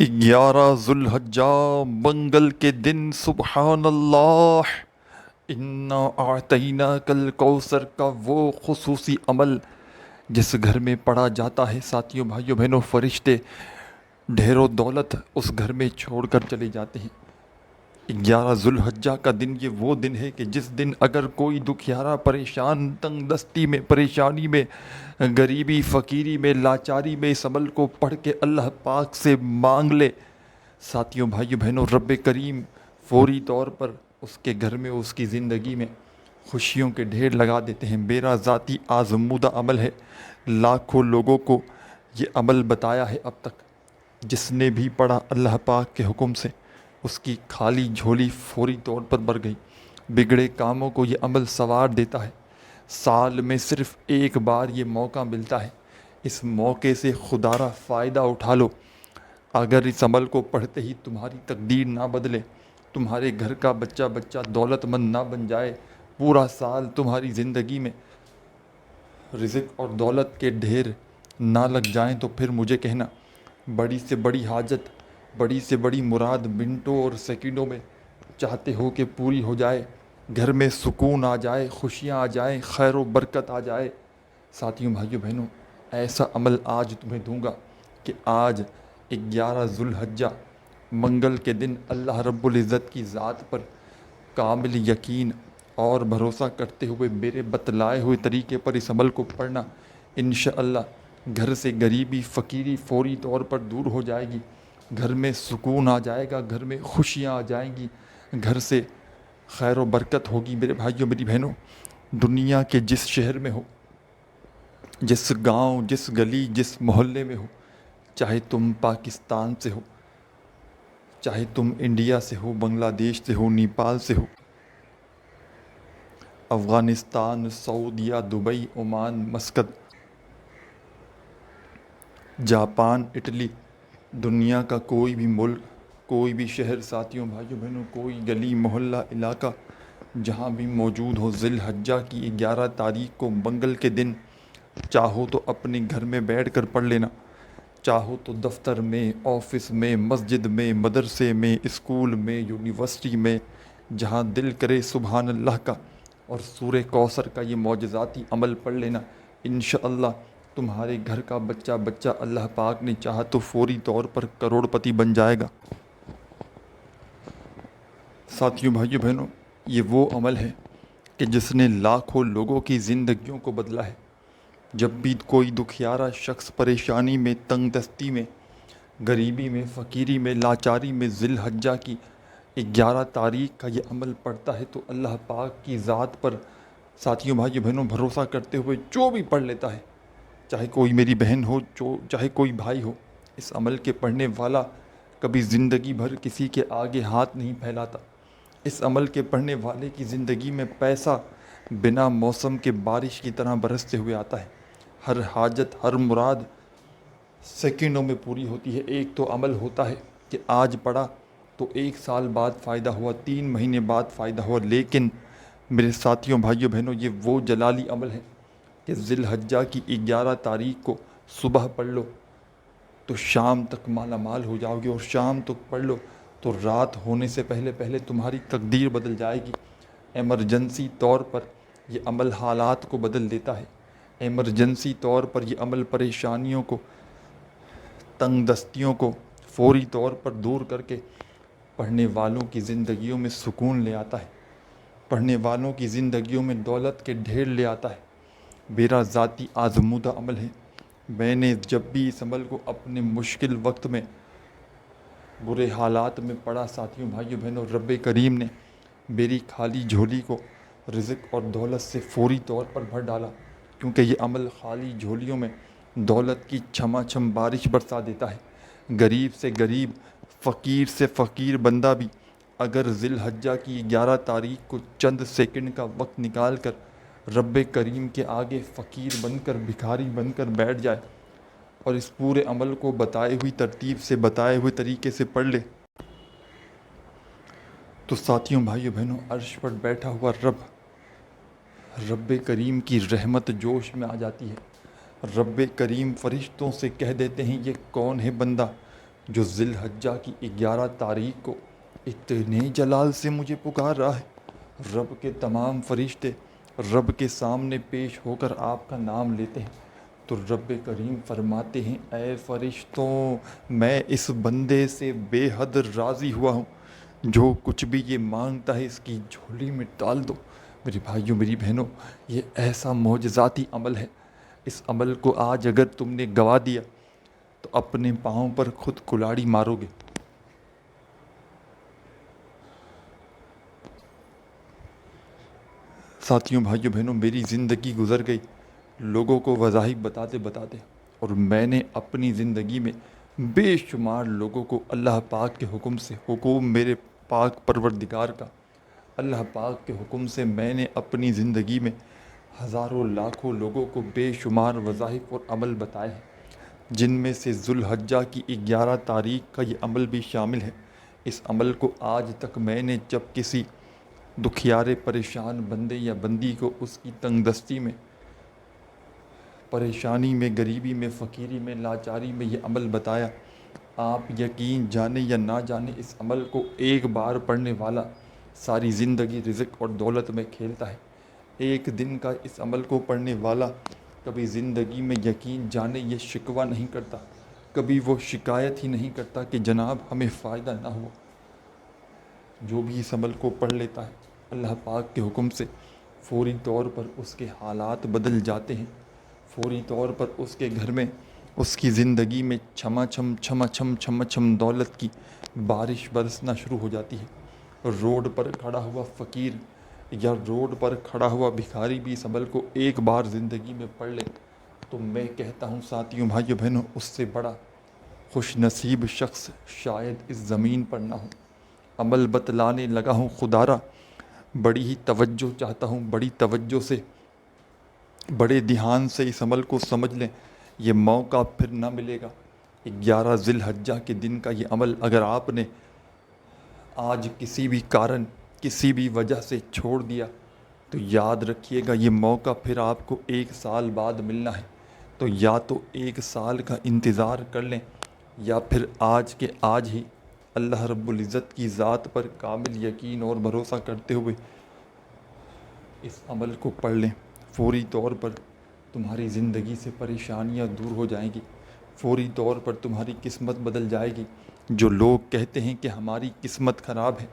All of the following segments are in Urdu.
11 ذوالحجہ منگل کے دن، سبحان اللہ، انا اعطیناک الکوثر کا وہ خصوصی عمل جس گھر میں پڑھا جاتا ہے، ساتھیوں بھائیوں بہنوں، فرشتے ڈھیر و دولت اس گھر میں چھوڑ کر چلے جاتے ہیں۔ 11 ذوالحجہ کا دن یہ وہ دن ہے کہ جس دن اگر کوئی دکھیارا، پریشان، تنگ دستی میں، پریشانی میں، غریبی، فقیری میں، لاچاری میں اس عمل کو پڑھ کے اللہ پاک سے مانگ لے، ساتھیوں بھائیوں بہنوں، رب کریم فوری طور پر اس کے گھر میں، اس کی زندگی میں خوشیوں کے ڈھیر لگا دیتے ہیں۔ میرا ذاتی آزمودہ عمل ہے، لاکھوں لوگوں کو یہ عمل بتایا ہے اب تک۔ جس نے بھی پڑھا اللہ پاک کے حکم سے، اس کی خالی جھولی فوری طور پر بھر گئی۔ بگڑے کاموں کو یہ عمل سنوار دیتا ہے۔ سال میں صرف ایک بار یہ موقع ملتا ہے، اس موقع سے خدا را فائدہ اٹھا لو۔ اگر اس عمل کو پڑھتے ہی تمہاری تقدیر نہ بدلے، تمہارے گھر کا بچہ دولت مند نہ بن جائے، پورا سال تمہاری زندگی میں رزق اور دولت کے ڈھیر نہ لگ جائیں، تو پھر مجھے کہنا، بڑی سے بڑی حاجت، بڑی سے بڑی مراد منٹوں اور سیکنڈوں میں چاہتے ہو کہ پوری ہو جائے، گھر میں سکون آ جائے، خوشیاں آ جائیں، خیر و برکت آ جائے۔ ساتھیوں بھائیوں بہنوں، ایسا عمل آج تمہیں دوں گا کہ آج 11 ذوالحجہ منگل کے دن اللہ رب العزت کی ذات پر کامل یقین اور بھروسہ کرتے ہوئے میرے بتلائے ہوئے طریقے پر اس عمل کو پڑھنا، انشاءاللہ گھر سے غریبی، فقیری فوری طور پر دور ہو جائے گی، گھر میں سکون آ جائے گا، گھر میں خوشیاں آ جائیں گی، گھر سے خیر و برکت ہوگی۔ میرے بھائیوں، میری بہنوں، دنیا کے جس شہر میں ہو، جس گاؤں، جس گلی، جس محلے میں ہو، چاہے تم پاکستان سے ہو، چاہے تم انڈیا سے ہو، بنگلہ دیش سے ہو، نیپال سے ہو، افغانستان، سعودیہ، Dubai, Oman, Muscat, Japan, Italy, دنیا کا کوئی بھی ملک، کوئی بھی شہر، ساتھیوں بھائیوں بہنوں، کوئی گلی محلہ علاقہ جہاں بھی موجود ہو، ذی الحجہ کی 11 تاریخ کو منگل کے دن چاہو تو اپنے گھر میں بیٹھ کر پڑھ لینا، چاہو تو دفتر میں، آفس میں، مسجد میں، مدرسے میں، اسکول میں، یونیورسٹی میں، جہاں دل کرے سبحان اللہ کا اور سورہ کوثر کا یہ معجزاتی عمل پڑھ لینا۔ انشاءاللہ تمہارے گھر کا بچہ اللہ پاک نے چاہا تو فوری طور پر کروڑ پتی بن جائے گا۔ ساتھیوں بھائیوں بہنوں، یہ وہ عمل ہے کہ جس نے لاکھوں لوگوں کی زندگیوں کو بدلا ہے۔ جب بھی کوئی دکھیارا شخص پریشانی میں، تنگ دستی میں، غریبی میں، فقیری میں، لاچاری میں ذی الحجہ کی 11 تاریخ کا یہ عمل پڑھتا ہے تو اللہ پاک کی ذات پر، ساتھیوں بھائیوں بہنوں، بھروسہ کرتے ہوئے جو بھی پڑھ لیتا ہے، چاہے کوئی میری بہن ہو، چاہے کوئی بھائی ہو، اس عمل کے پڑھنے والا کبھی زندگی بھر کسی کے آگے ہاتھ نہیں پھیلاتا۔ اس عمل کے پڑھنے والے کی زندگی میں پیسہ بنا موسم کے بارش کی طرح برستے ہوئے آتا ہے۔ ہر حاجت، ہر مراد سیکنڈوں میں پوری ہوتی ہے۔ ایک تو عمل ہوتا ہے کہ آج پڑھا تو 1 سال بعد فائدہ ہوا، 3 مہینے بعد فائدہ ہوا، لیکن میرے ساتھیوں بھائیوں بہنوں، یہ وہ جلالی عمل ہے کہ ذی الحجہ کی 11 تاریخ کو صبح پڑھ لو تو شام تک مالا مال ہو جاؤ گے، اور شام تک پڑھ لو تو رات ہونے سے پہلے پہلے تمہاری تقدیر بدل جائے گی۔ ایمرجنسی طور پر یہ عمل حالات کو بدل دیتا ہے۔ ایمرجنسی طور پر یہ عمل پریشانیوں کو، تنگ دستیوں کو فوری طور پر دور کر کے پڑھنے والوں کی زندگیوں میں سکون لے آتا ہے، پڑھنے والوں کی زندگیوں میں دولت کے ڈھیر لے آتا ہے۔ میرا ذاتی آزمودہ عمل ہے۔ میں نے جب بھی اس عمل کو اپنے مشکل وقت میں، برے حالات میں پڑھا، ساتھیوں بھائیوں بہنوں، رب کریم نے میری خالی جھولی کو رزق اور دولت سے فوری طور پر بھر ڈالا، کیونکہ یہ عمل خالی جھولیوں میں دولت کی چھما چھم بارش برسا دیتا ہے۔ غریب سے غریب، فقیر سے فقیر بندہ بھی اگر ذی الحجہ کی 11 تاریخ کو چند سیکنڈ کا وقت نکال کر رب کریم کے آگے فقیر بن کر، بھکاری بن کر بیٹھ جائے اور اس پورے عمل کو بتائے ہوئی ترتیب سے، بتائے ہوئے طریقے سے پڑھ لے، تو ساتھیوں بھائیوں بہنوں، عرش پر بیٹھا ہوا رب کریم کی رحمت جوش میں آ جاتی ہے۔ رب کریم فرشتوں سے کہہ دیتے ہیں، یہ کون ہے بندہ جو ذی الحجہ کی 11 تاریخ کو اتنے جلال سے مجھے پکار رہا ہے۔ رب کے تمام فرشتے رب کے سامنے پیش ہو کر آپ کا نام لیتے ہیں تو رب کریم فرماتے ہیں اے فرشتوں، میں اس بندے سے بے حد راضی ہوا ہوں، جو کچھ بھی یہ مانگتا ہے اس کی جھولی میں ڈال دو۔ میری بھائیوں، میری بہنوں، یہ ایسا معجزاتی عمل ہے۔ اس عمل کو آج اگر تم نے گوا دیا تو اپنے پاؤں پر خود کلاڑی مارو گے۔ ساتھیوں، بھائیوں، بہنوں، میری زندگی گزر گئی لوگوں کو وظائف بتاتے بتاتے، اور میں نے اپنی زندگی میں بے شمار لوگوں کو اللہ پاک کے حکم سے، حکم میرے پاک پروردگار کا، اللہ پاک کے حکم سے میں نے اپنی زندگی میں ہزاروں لاکھوں لوگوں کو بے شمار وظائف اور عمل بتائے ہیں، جن میں سے ذی الحجہ کی 11 تاریخ کا یہ عمل بھی شامل ہے۔ اس عمل کو آج تک میں نے جب کسی دکھیارے پریشان بندے یا بندی کو اس کی تنگ دستی میں، پریشانی میں، غریبی میں، فقیری میں، لاچاری میں یہ عمل بتایا، آپ یقین جانے یا نہ جانے اس عمل کو ایک بار پڑھنے والا ساری زندگی رزق اور دولت میں کھیلتا ہے۔ ایک دن کا اس عمل کو پڑھنے والا کبھی زندگی میں یقین جانے یہ شکوہ نہیں کرتا، کبھی وہ شکایت ہی نہیں کرتا کہ جناب ہمیں فائدہ نہ ہوا۔ جو بھی اس عمل کو پڑھ لیتا ہے اللہ پاک کے حکم سے فوری طور پر اس کے حالات بدل جاتے ہیں، فوری طور پر اس کے گھر میں، اس کی زندگی میں چھما چھم دولت کی بارش برسنا شروع ہو جاتی ہے۔ روڈ پر کھڑا ہوا فقیر یا روڈ پر کھڑا ہوا بھکاری بھی اس عمل کو ایک بار زندگی میں پڑھ لے تو میں کہتا ہوں ساتھیوں، بھائیوں، بہنوں، اس سے بڑا خوش نصیب شخص شاید اس زمین پر نہ ہو۔ عمل بتلانے لگا ہوں خدا را، بڑی ہی توجہ چاہتا ہوں، بڑی توجہ سے، بڑے دھیان سے اس عمل کو سمجھ لیں، یہ موقع پھر نہ ملے گا۔ 11 ذی الحجہ کے دن کا یہ عمل اگر آپ نے آج کسی بھی کارن، کسی بھی وجہ سے چھوڑ دیا تو یاد رکھیے گا یہ موقع پھر آپ کو 1 سال بعد ملنا ہے۔ تو یا تو 1 سال کا انتظار کر لیں یا پھر آج کے آج ہی اللہ رب العزت کی ذات پر کامل یقین اور بھروسہ کرتے ہوئے اس عمل کو پڑھ لیں۔ فوری طور پر تمہاری زندگی سے پریشانیاں دور ہو جائیں گی، فوری طور پر تمہاری قسمت بدل جائے گی۔ جو لوگ کہتے ہیں کہ ہماری قسمت خراب ہے،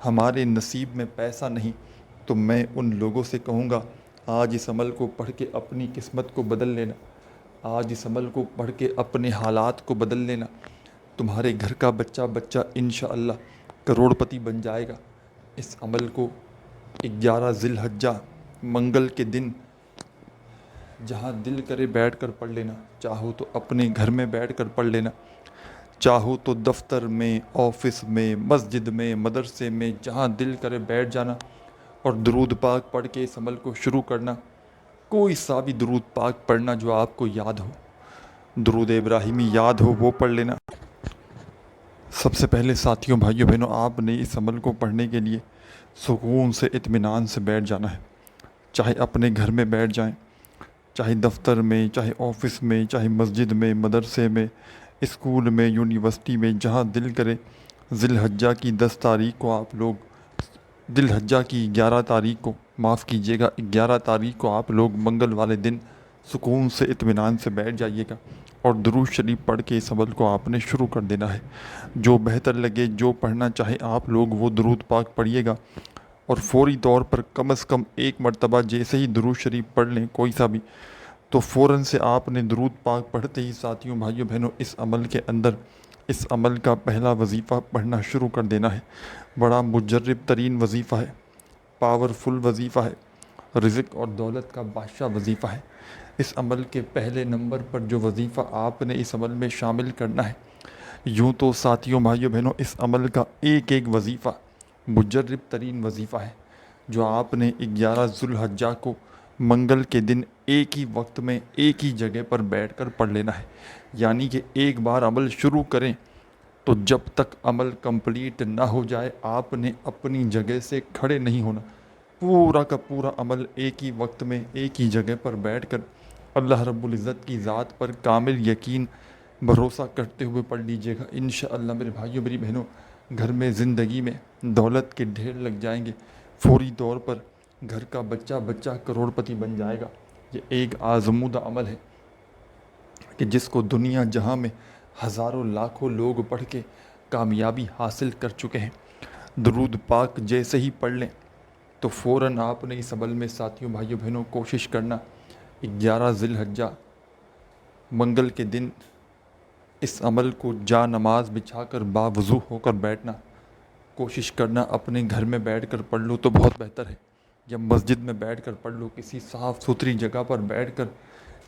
ہمارے نصیب میں پیسہ نہیں، تو میں ان لوگوں سے کہوں گا آج اس عمل کو پڑھ کے اپنی قسمت کو بدل لینا، آج اس عمل کو پڑھ کے اپنے حالات کو بدل لینا۔ تمہارے گھر کا بچہ انشاءاللہ کروڑ پتی بن جائے گا۔ اس عمل کو 11 ذی الحجہ منگل کے دن جہاں دل کرے بیٹھ کر پڑھ لینا، چاہو تو اپنے گھر میں بیٹھ کر پڑھ لینا، چاہو تو دفتر میں، آفس میں، مسجد میں، مدرسے میں، جہاں دل کرے بیٹھ جانا اور درود پاک پڑھ کے اس عمل کو شروع کرنا۔ کوئی سا بھی درود پاک پڑھنا جو آپ کو یاد ہو، درود ابراہیمی یاد ہو وہ پڑھ لینا۔ سب سے پہلے ساتھیوں، بھائیوں، بہنوں، آپ نے اس عمل کو پڑھنے کے لیے سکون سے، اطمینان سے بیٹھ جانا ہے، چاہے اپنے گھر میں بیٹھ جائیں، چاہے دفتر میں، چاہے آفس میں، چاہے مسجد میں، مدرسے میں، اسکول میں، یونیورسٹی میں، جہاں دل کرے۔ ذی الحجہ کی 10 تاریخ کو آپ لوگ، ذی الحجہ کی 11 تاریخ کو، معاف کیجیے گا 11 تاریخ کو آپ لوگ منگل والے دن سکون سے، اطمینان سے بیٹھ جائیے گا اور درود شریف پڑھ کے اس عمل کو آپ نے شروع کر دینا ہے۔ جو بہتر لگے، جو پڑھنا چاہے آپ لوگ وہ درود پاک پڑھیے گا، اور فوری طور پر کم از کم 1 مرتبہ جیسے ہی درود شریف پڑھ لیں کوئی سا بھی، تو فوراً سے آپ نے درود پاک پڑھتے ہی ساتھیوں، بھائیوں، بہنوں، اس عمل کے اندر اس عمل کا پہلا وظیفہ پڑھنا شروع کر دینا ہے۔ بڑا مجرب ترین وظیفہ ہے، پاورفل وظیفہ ہے، رزق اور دولت کا بادشاہ وظیفہ ہے۔ اس عمل کے پہلے نمبر پر جو وظیفہ آپ نے اس عمل میں شامل کرنا ہے، یوں تو ساتھیوں، بھائیوں، بہنوں، اس عمل کا ایک ایک وظیفہ مجرب ترین وظیفہ ہے جو آپ نے 11 ذی الحجہ کو منگل کے دن ایک ہی وقت میں ایک ہی جگہ پر بیٹھ کر پڑھ لینا ہے۔ یعنی کہ ایک بار عمل شروع کریں تو جب تک عمل کمپلیٹ نہ ہو جائے آپ نے اپنی جگہ سے کھڑے نہیں ہونا، پورا کا پورا عمل ایک ہی وقت میں ایک ہی جگہ پر بیٹھ کر اللہ رب العزت کی ذات پر کامل یقین بھروسہ کرتے ہوئے پڑھ لیجیے گا، انشاءاللہ میرے بھائیوں میری بہنوں، گھر میں زندگی میں دولت کے ڈھیر لگ جائیں گے، فوری طور پر گھر کا بچہ بچہ کروڑ پتی بن جائے گا۔ یہ ایک آزمودہ عمل ہے کہ جس کو دنیا جہاں میں ہزاروں لاکھوں لوگ پڑھ کے کامیابی حاصل کر چکے ہیں۔ درود پاک جیسے ہی پڑھ لیں تو فوراً آپ نے اس عمل میں ساتھیوں بھائیوں بہنوں کوشش کرنا 11 ذی الحجہ منگل کے دن اس عمل کو جا نماز بچھا کر باوضو ہو کر بیٹھنا، کوشش کرنا اپنے گھر میں بیٹھ کر پڑھ لو تو بہت بہتر ہے، یا مسجد میں بیٹھ کر پڑھ لو، کسی صاف ستھری جگہ پر بیٹھ کر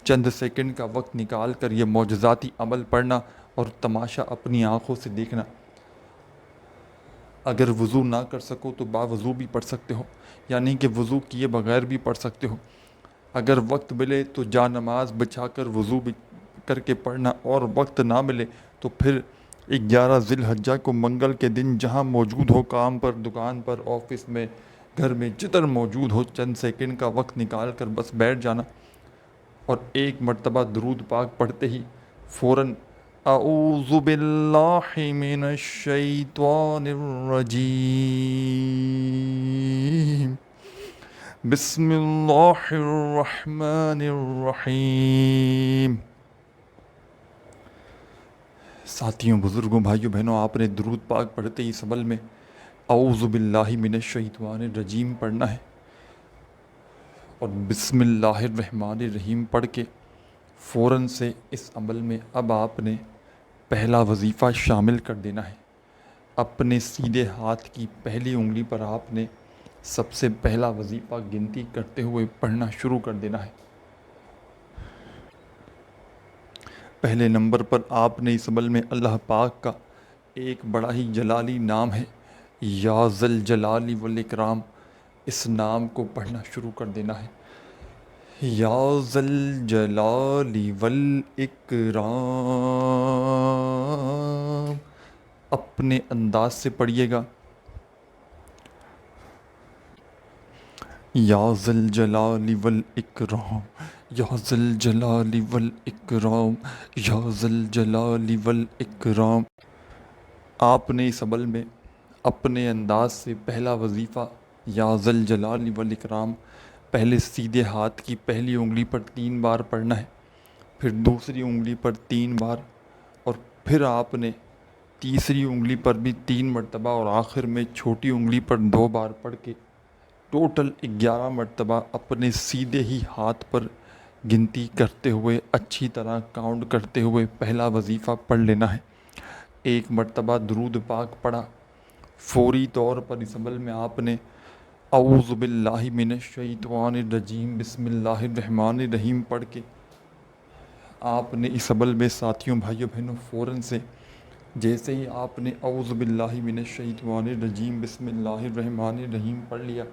چند سیکنڈ کا وقت نکال کر یہ معجزاتی عمل پڑھنا اور تماشا اپنی آنکھوں سے دیکھنا۔ اگر وضو نہ کر سکو تو باوضو بھی پڑھ سکتے ہو، یعنی کہ وضو کیے بغیر بھی پڑھ سکتے ہو۔ اگر وقت ملے تو جا نماز بچھا کر وضو بھی کر کے پڑھنا، اور وقت نہ ملے تو پھر 11 ذی الحجہ کو منگل کے دن جہاں موجود ہو، کام پر، دکان پر، آفس میں، گھر میں، جدھر موجود ہو، چند سیکنڈ کا وقت نکال کر بس بیٹھ جانا، اور ایک مرتبہ درود پاک پڑھتے ہی فوراً اعوذ باللہ من الشیطان الرجیم بسم اللہ الرحمن الرحیم۔ ساتھیوں، بزرگوں، بھائیوں، بہنوں، آپ نے درود پاک پڑھتے ہی اس عمل میں اعوذ باللہ من الشیطان الرجیم پڑھنا ہے، اور بسم اللہ الرحمن الرحیم پڑھ کے فوراً سے اس عمل میں اب آپ نے پہلا وظیفہ شامل کر دینا ہے۔ اپنے سیدھے ہاتھ کی پہلی انگلی پر آپ نے سب سے پہلا وظیفہ گنتی کرتے ہوئے پڑھنا شروع کر دینا ہے۔ پہلے نمبر پر آپ نے اس عمل میں اللہ پاک کا ایک بڑا ہی جلالی نام ہے، یا ذل جلال والاکرام، اس نام کو پڑھنا شروع کر دینا ہے۔ یا ذل جلال والاکرام، اپنے انداز سے پڑھیے گا، یا ذل جلال والاکرام، یا ذل جلال والاکرام، یا ذل جلال والاکرام۔ آپ نے اس عمل میں اپنے انداز سے پہلا وظیفہ یا ذل جلال والاکرام پہلے سیدھے ہاتھ کی پہلی انگلی پر 3 بار پڑھنا ہے، پھر دوسری انگلی پر 3 بار، اور پھر آپ نے تیسری انگلی پر بھی 3 مرتبہ، اور آخر میں چھوٹی انگلی پر 2 بار پڑھ کے ٹوٹل 11 مرتبہ اپنے سیدھے ہی ہاتھ پر گنتی کرتے ہوئے، اچھی طرح کاؤنٹ کرتے ہوئے پہلا وظیفہ پڑھ لینا ہے۔ ایک مرتبہ درود پاک پڑھا، فوری طور پر اس عمل میں آپ نے اعوذ باللہ من الشیطان الرجیم بسم اللہ الرحمن الرحیم پڑھ کے آپ نے اس عمل میں ساتھیوں بھائیوں بہنوں فوراً سے جیسے ہی آپ نے اعوذ باللہ من الشیطان الرجیم بسم اللہ الرحمن الرحیم پڑھ لیا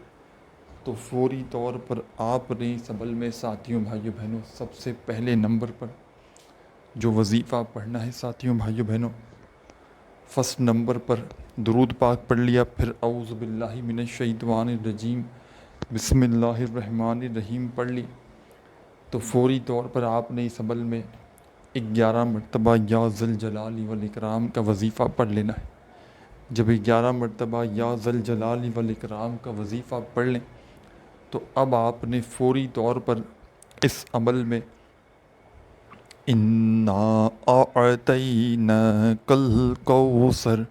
تو فوری طور پر آپ نے اس عمل میں ساتھیوں بھائیوں بہنوں سب سے پہلے نمبر پر جو وظیفہ پڑھنا ہے ساتھیوں بھائیوں بہنوں، فرسٹ نمبر پر درود پاک پڑھ لیا، پھر اعوذ باللہ من الشیطان الرجیم بسم اللہ الرحمن الرحیم پڑھ لی، تو فوری طور پر آپ نے اس عمل میں 11 مرتبہ یا ذل جلال والاکرام کا وظیفہ پڑھ لینا ہے۔ جب 11 مرتبہ یا ذل جلال والاکرام کا وظیفہ پڑھ لیں تو اب آپ نے فوری طور پر اس عمل میں اِنَّا أَعْطَيْنَاكَ الْكَوْثَرَ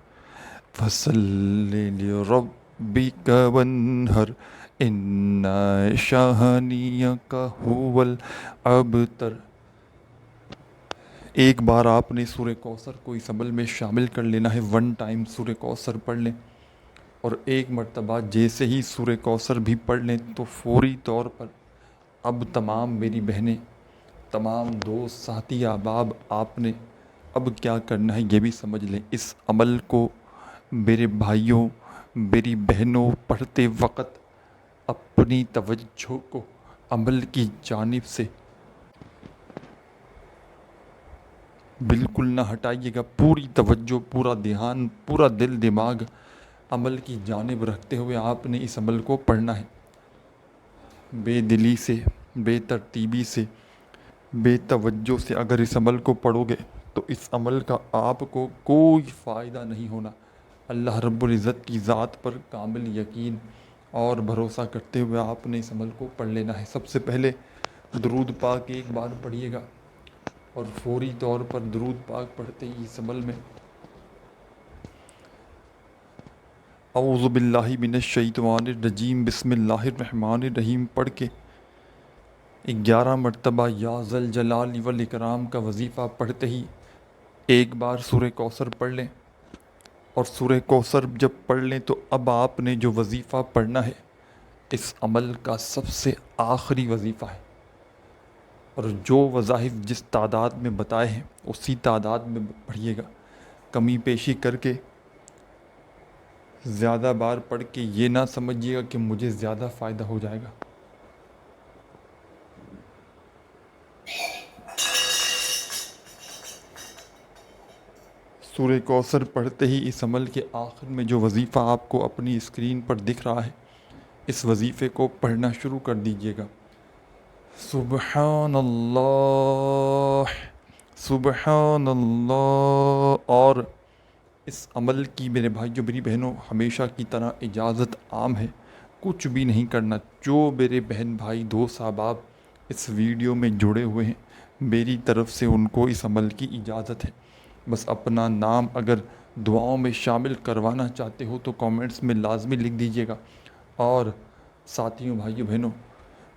فَصَلِّ لِرَبِّكَ وَانْحَرْ إِنَّ شَانِئَكَ هُوَ الْأَبْتَرُ۔ ایک بار آپ نے سورہ کوثر کو اس عمل میں شامل کر لینا ہے، 1 ٹائم سورہ کوثر پڑھ لیں، اور ایک مرتبہ جیسے ہی سورہ کوثر بھی پڑھ لیں تو فوری طور پر اب تمام میری بہنیں، تمام دوست، ساتھی، احباب، آپ نے اب کیا کرنا ہے یہ بھی سمجھ لیں۔ اس عمل کو میرے بھائیوں، میری بہنوں، پڑھتے وقت اپنی توجہ کو عمل کی جانب سے بالکل نہ ہٹائیے گا، پوری توجہ، پورا دھیان، پورا دل دماغ عمل کی جانب رکھتے ہوئے آپ نے اس عمل کو پڑھنا ہے۔ بے دلی سے، بے ترتیبی سے، بے توجہ سے اگر اس عمل کو پڑھو گے تو اس عمل کا آپ کو کوئی فائدہ نہیں ہونا۔ اللہ رب العزت کی ذات پر کامل یقین اور بھروسہ کرتے ہوئے آپ نے اس عمل کو پڑھ لینا ہے۔ سب سے پہلے درود پاک ایک بار پڑھیے گا، اور فوری طور پر درود پاک پڑھتے ہی اس عمل میں اعوذ باللہ من الشیطان الرجیم بسم اللہ الرحمن الرحیم پڑھ کے 11 مرتبہ یا ذل جلال والاکرام کا وظیفہ پڑھتے ہی ایک بار سورہ کوثر پڑھ لیں، اور سورہ کوثر جب پڑھ لیں تو اب آپ نے جو وظیفہ پڑھنا ہے اس عمل کا سب سے آخری وظیفہ ہے، اور جو وظائف جس تعداد میں بتائے ہیں اسی تعداد میں پڑھیے گا۔ کمی پیشی کر کے زیادہ بار پڑھ کے یہ نہ سمجھیے گا کہ مجھے زیادہ فائدہ ہو جائے گا۔ سورہ کوثر پڑھتے ہی اس عمل کے آخر میں جو وظیفہ آپ کو اپنی اسکرین پر دکھ رہا ہے اس وظیفے کو پڑھنا شروع کر دیجیے گا۔ سبحان اللہ، سبحان اللہ۔ اور اس عمل کی میرے بھائیوں میری بہنوں ہمیشہ کی طرح اجازت عام ہے، کچھ بھی نہیں کرنا۔ جو میرے بہن بھائی دوست احباب اس ویڈیو میں جڑے ہوئے ہیں میری طرف سے ان کو اس عمل کی اجازت ہے۔ بس اپنا نام اگر دعاؤں میں شامل کروانا چاہتے ہو تو کامنٹس میں لازمی لکھ دیجیے گا، اور ساتھیوں بھائیوں بہنوں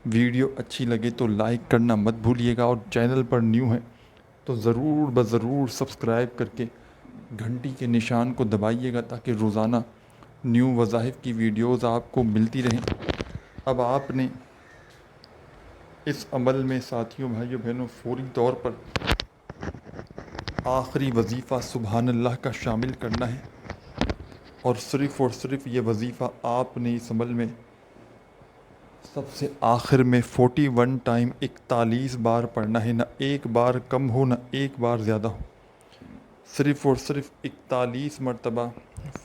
ویڈیو اچھی لگے تو لائک کرنا مت بھولیے گا، اور چینل پر نیو ہے تو ضرور سبسکرائب کر کے گھنٹی کے نشان کو دبائیے گا تاکہ روزانہ نیو وظائف کی ویڈیوز آپ کو ملتی رہیں۔ اب آپ نے اس عمل میں ساتھیوں بھائیوں بہنوں فوری طور پر آخری وظیفہ سبحان اللہ کا شامل کرنا ہے، اور صرف یہ وظیفہ آپ نے اس عمل میں سب سے آخر میں 41 ٹائم 41 بار پڑھنا ہے، نہ ایک بار کم ہو نہ ایک بار زیادہ ہو، صرف 41 مرتبہ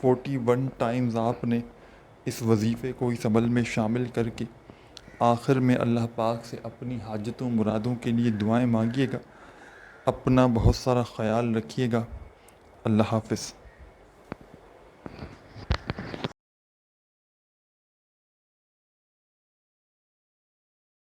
41 ٹائمز آپ نے اس وظیفے کو اس عمل میں شامل کر کے آخر میں اللہ پاک سے اپنی حاجتوں مرادوں کے لیے دعائیں مانگیے گا۔ اپنا بہت سارا خیال رکھیے گا۔ اللہ حافظ۔